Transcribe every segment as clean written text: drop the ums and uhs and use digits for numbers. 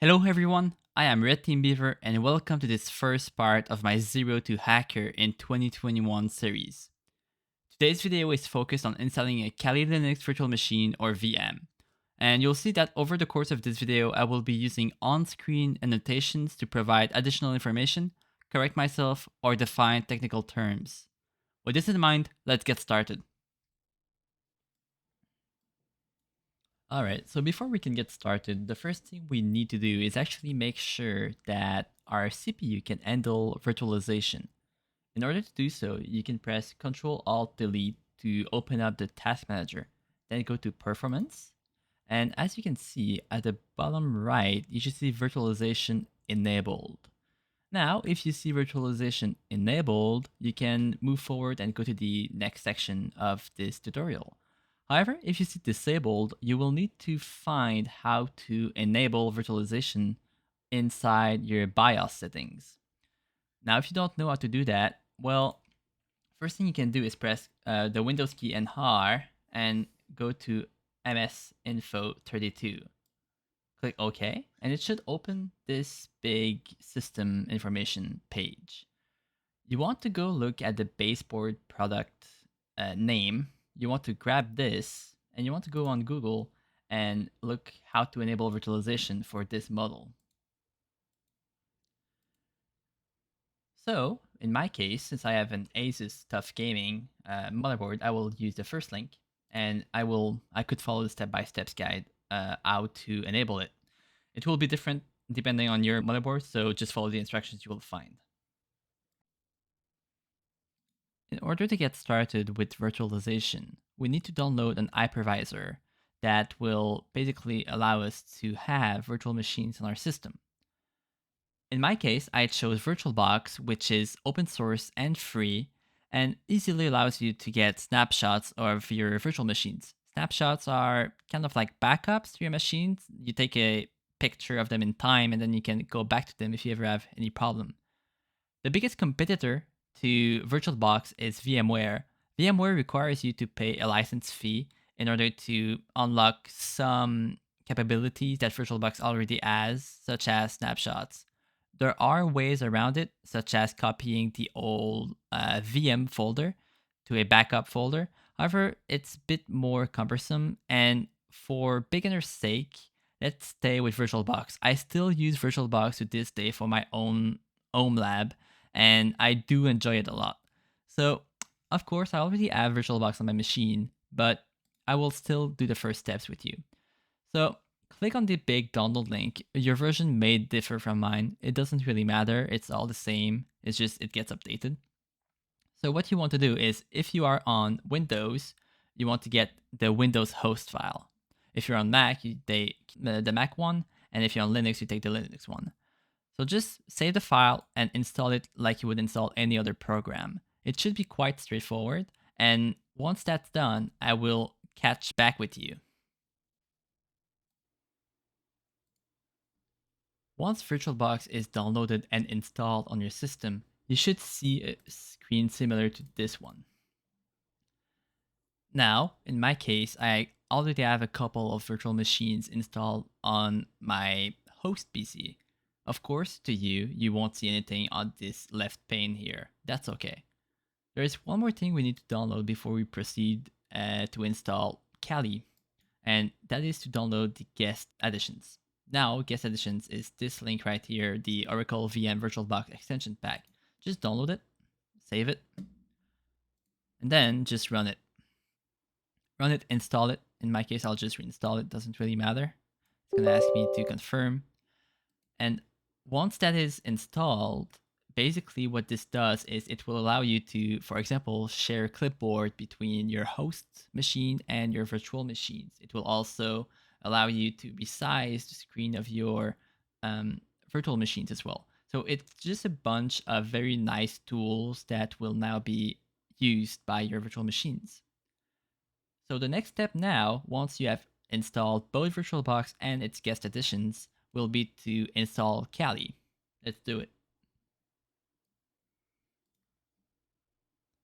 Hello everyone, I am Red Team Beaver and welcome to this first part of my Zero to Hacker in 2021 series. Today's video is focused on installing a Kali Linux virtual machine or VM. And you'll see that over the course of this video, I will be using on-screen annotations to provide additional information, correct myself, or define technical terms. With this in mind, let's get started. Alright, so before we can get started, the first thing we need to do is actually make sure that our CPU can handle virtualization. In order to do so, you can press Ctrl-Alt-Delete to open up the task manager. Then go to Performance. And as you can see at the bottom right, you should see virtualization enabled. Now, if you see virtualization enabled, you can move forward and go to the next section of this tutorial. However, if you see disabled, you will need to find how to enable virtualization inside your BIOS settings. Now, if you don't know how to do that, well, first thing you can do is press the Windows key and R and go to MS Info 32. Click OK, and it should open this big system information page. You want to go look at the baseboard product name. You want to grab this, and you want to go on Google and look how to enable virtualization for this model. So, in my case, since I have an Asus TUF Gaming motherboard, I will use the first link, and I could follow the step-by-steps guide how to enable it. It will be different depending on your motherboard, so just follow the instructions you will find. In order to get started with virtualization, we need to download an hypervisor that will basically allow us to have virtual machines on our system. In my case, I chose VirtualBox, which is open source and free, and easily allows you to get snapshots of your virtual machines. Snapshots are kind of like backups to your machines. You take a picture of them in time, and then you can go back to them if you ever have any problem. The biggest competitor to VirtualBox is VMware. VMware requires you to pay a license fee in order to unlock some capabilities that VirtualBox already has, such as snapshots. There are ways around it, such as copying the old VM folder to a backup folder. However, it's a bit more cumbersome, and for beginner's sake, let's stay with VirtualBox. I still use VirtualBox to this day for my own home lab, and I do enjoy it a lot. So, of course, I already have VirtualBox on my machine, but I will still do the first steps with you. So, click on the big download link. Your version may differ from mine. It doesn't really matter. It's all the same. It's just it gets updated. So what you want to do is if you are on Windows, you want to get the Windows host file. If you're on Mac, you take the Mac one, and if you're on Linux, you take the Linux one. So just save the file and install it like you would install any other program. It should be quite straightforward, and once that's done, I will catch back with you. Once VirtualBox is downloaded and installed on your system, you should see a screen similar to this one. Now, in my case, I already have a couple of virtual machines installed on my host PC. Of course, to you, you won't see anything on this left pane here. That's okay. There is one more thing we need to download before we proceed to install Kali, and that is to download the guest additions. Now, guest additions is this link right here, the Oracle VM VirtualBox extension pack. Just download it, save it, and then just run it. Run it, install it. In my case, I'll just reinstall it. Doesn't really matter. It's going to ask me to confirm. And once that is installed, basically what this does is it will allow you to, for example, share clipboard between your host machine and your virtual machines. It will also allow you to resize the screen of your virtual machines as well. So it's just a bunch of very nice tools that will now be used by your virtual machines. So the next step now, once you have installed both VirtualBox and its guest additions, will be to install Kali. Let's do it.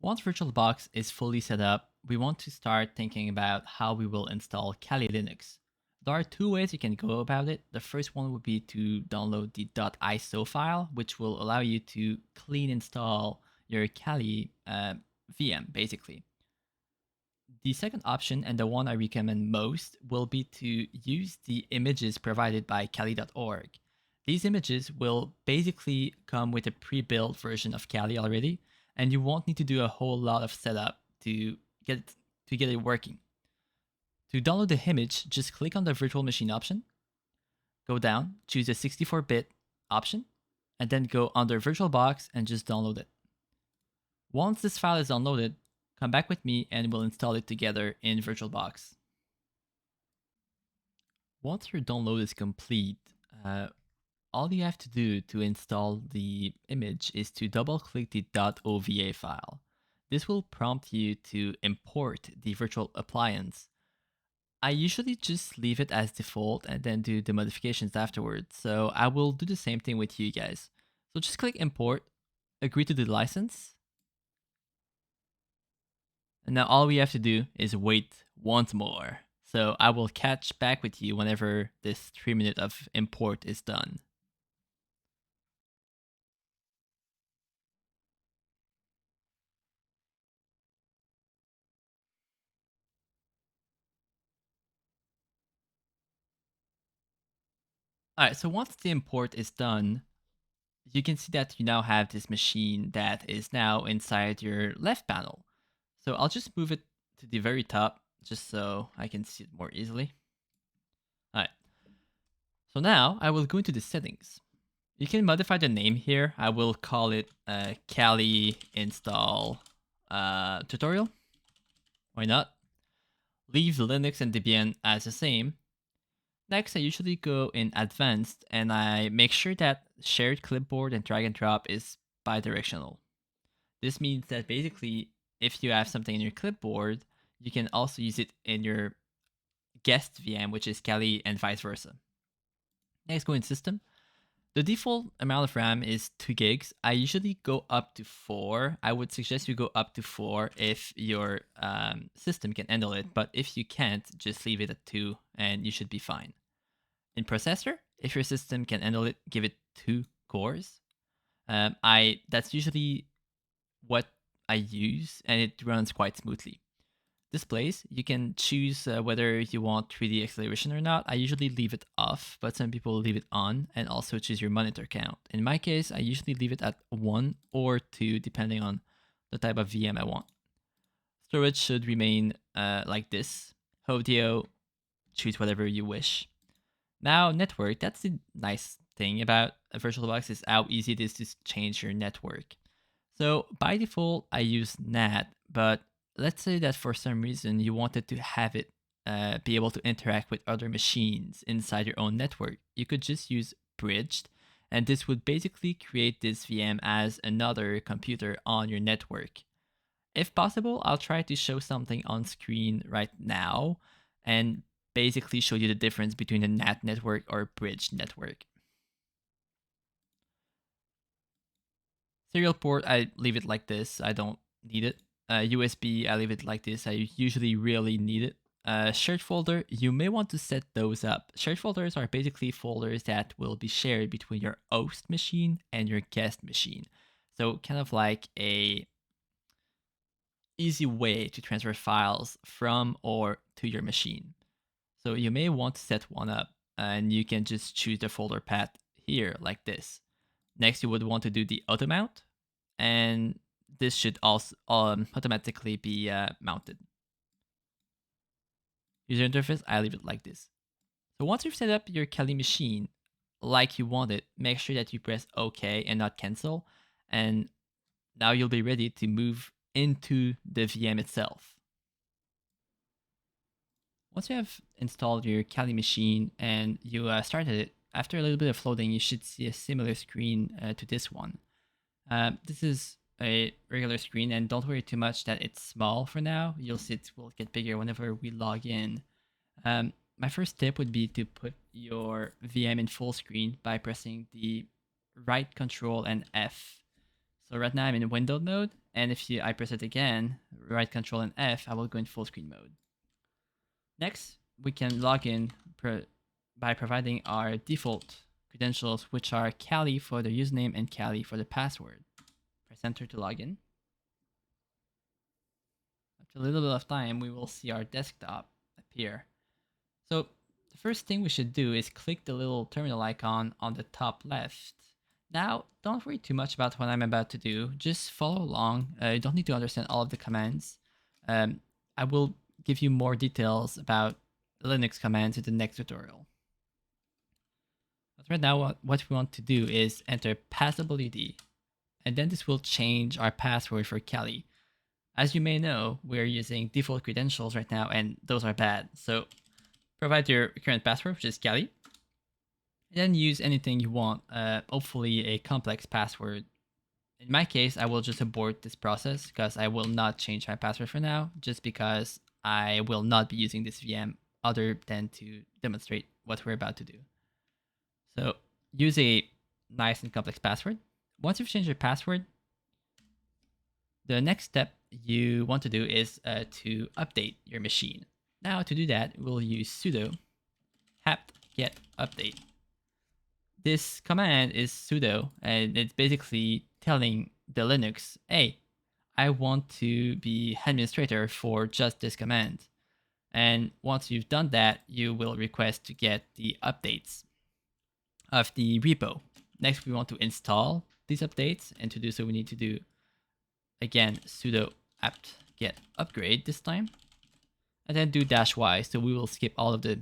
Once VirtualBox is fully set up, we want to start thinking about how we will install Kali Linux. There are two ways you can go about it. The first one would be to download the .iso file, which will allow you to clean install your Kali VM, basically. The second option, and the one I recommend most, will be to use the images provided by Kali.org. These images will basically come with a pre-built version of Kali already, and you won't need to do a whole lot of setup to get it working. To download the image, just click on the virtual machine option, go down, choose the 64-bit option, and then go under VirtualBox and just download it. Once this file is downloaded, come back with me and we'll install it together in VirtualBox. Once your download is complete, all you have to do to install the image is to double-click the .ova file. This will prompt you to import the virtual appliance. I usually just leave it as default and then do the modifications afterwards, so I will do the same thing with you guys. So just click import, agree to the license, and now all we have to do is wait once more. So I will catch back with you whenever this 3 minute of import is done. Alright, so once the import is done, you can see that you now have this machine that is now inside your left panel. So I'll just move it to the very top just so I can see it more easily. Alright, so now I will go into the settings. You can modify the name here. I will call it Kali install tutorial. Why not? Leave Linux and Debian as the same. Next, I usually go in advanced and I make sure that shared clipboard and drag and drop is bidirectional. This means that basically, if you have something in your clipboard, you can also use it in your guest VM, which is Kali, and vice versa. Next, go in system. The default amount of RAM is 2 gigs. I usually go up to 4. I would suggest you go up to 4 if your system can handle it, but if you can't, just leave it at 2 and you should be fine. In processor, if your system can handle it, give it 2 cores. That's usually what I use, and it runs quite smoothly. Displays, you can choose whether you want 3D acceleration or not. I usually leave it off, but some people leave it on, and also choose your monitor count. In my case, I usually leave it at 1 or 2, depending on the type of VM I want. Storage should remain like this. Audio, choose whatever you wish. Now, network, that's the nice thing about a VirtualBox is how easy it is to change your network. So by default, I use NAT, but let's say that for some reason you wanted to have it be able to interact with other machines inside your own network. You could just use bridged, and this would basically create this VM as another computer on your network. If possible, I'll try to show something on screen right now and basically show you the difference between a NAT network or a bridged network. Serial port, I leave it like this. I don't need it. USB, I leave it like this. I usually really need it. Shared folder, you may want to set those up. Shared folders are basically folders that will be shared between your host machine and your guest machine. So kind of like a easy way to transfer files from or to your machine. So you may want to set one up and you can just choose the folder path here like this. Next, you would want to do the auto mount, and this should also automatically be mounted. User interface, I leave it like this. So once you've set up your Kali machine like you want it, make sure that you press OK and not cancel, and now you'll be ready to move into the VM itself. Once you have installed your Kali machine and you started it, after a little bit of loading, you should see a similar screen to this one. This is a regular screen, and don't worry too much that it's small for now. You'll see it will get bigger whenever we log in. My first tip would be to put your VM in full screen by pressing the right control and F. So right now I'm in windowed mode, and if I press it again, right control and F, I will go in full screen mode. Next, we can log in by providing our default credentials, which are Kali for the username and Kali for the password. Press enter to log in. After a little bit of time, we will see our desktop appear. So the first thing we should do is click the little terminal icon on the top left. Now, don't worry too much about what I'm about to do. Just follow along. You don't need to understand all of the commands. I will give you more details about Linux commands in the next tutorial. But right now, what we want to do is enter passwd, and then this will change our password for Kali. As you may know, we're using default credentials right now, and those are bad. So provide your current password, which is Kali, and then use anything you want, hopefully a complex password. In my case, I will just abort this process because I will not change my password for now, just because I will not be using this VM other than to demonstrate what we're about to do. So use a nice and complex password. Once you've changed your password, the next step you want to do is to update your machine. Now to do that, we'll use sudo apt-get update. This command is sudo, and it's basically telling the Linux, hey, I want to be administrator for just this command. And once you've done that, you will request to get the updates of the repo. Next, we want to install these updates, and to do so, we need to do, again, sudo apt-get upgrade this time, and then do -y, so we will skip all of the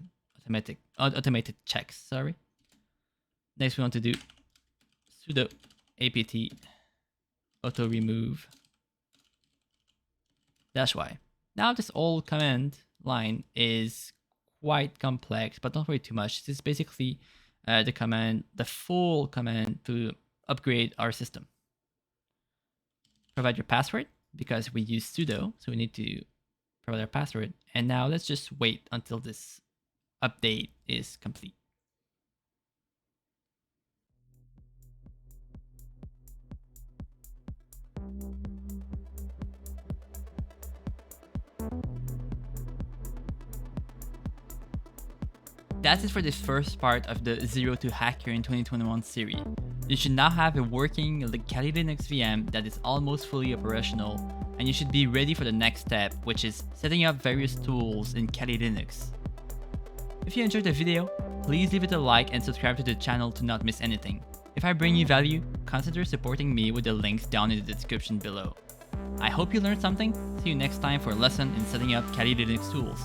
automated checks, sorry. Next, we want to do sudo apt auto remove -y. Now this old command line is quite complex, but don't worry too much. This is basically the full command to upgrade our system. Provide your password, because we use sudo, so we need to provide our password. And now let's just wait until this update is complete. That's it for this first part of the Zero to Hacker in 2021 series. You should now have a working Kali Linux VM that is almost fully operational, and you should be ready for the next step, which is setting up various tools in Kali Linux. If you enjoyed the video, please leave it a like and subscribe to the channel to not miss anything. If I bring you value, consider supporting me with the links down in the description below. I hope you learned something. See you next time for a lesson in setting up Kali Linux tools.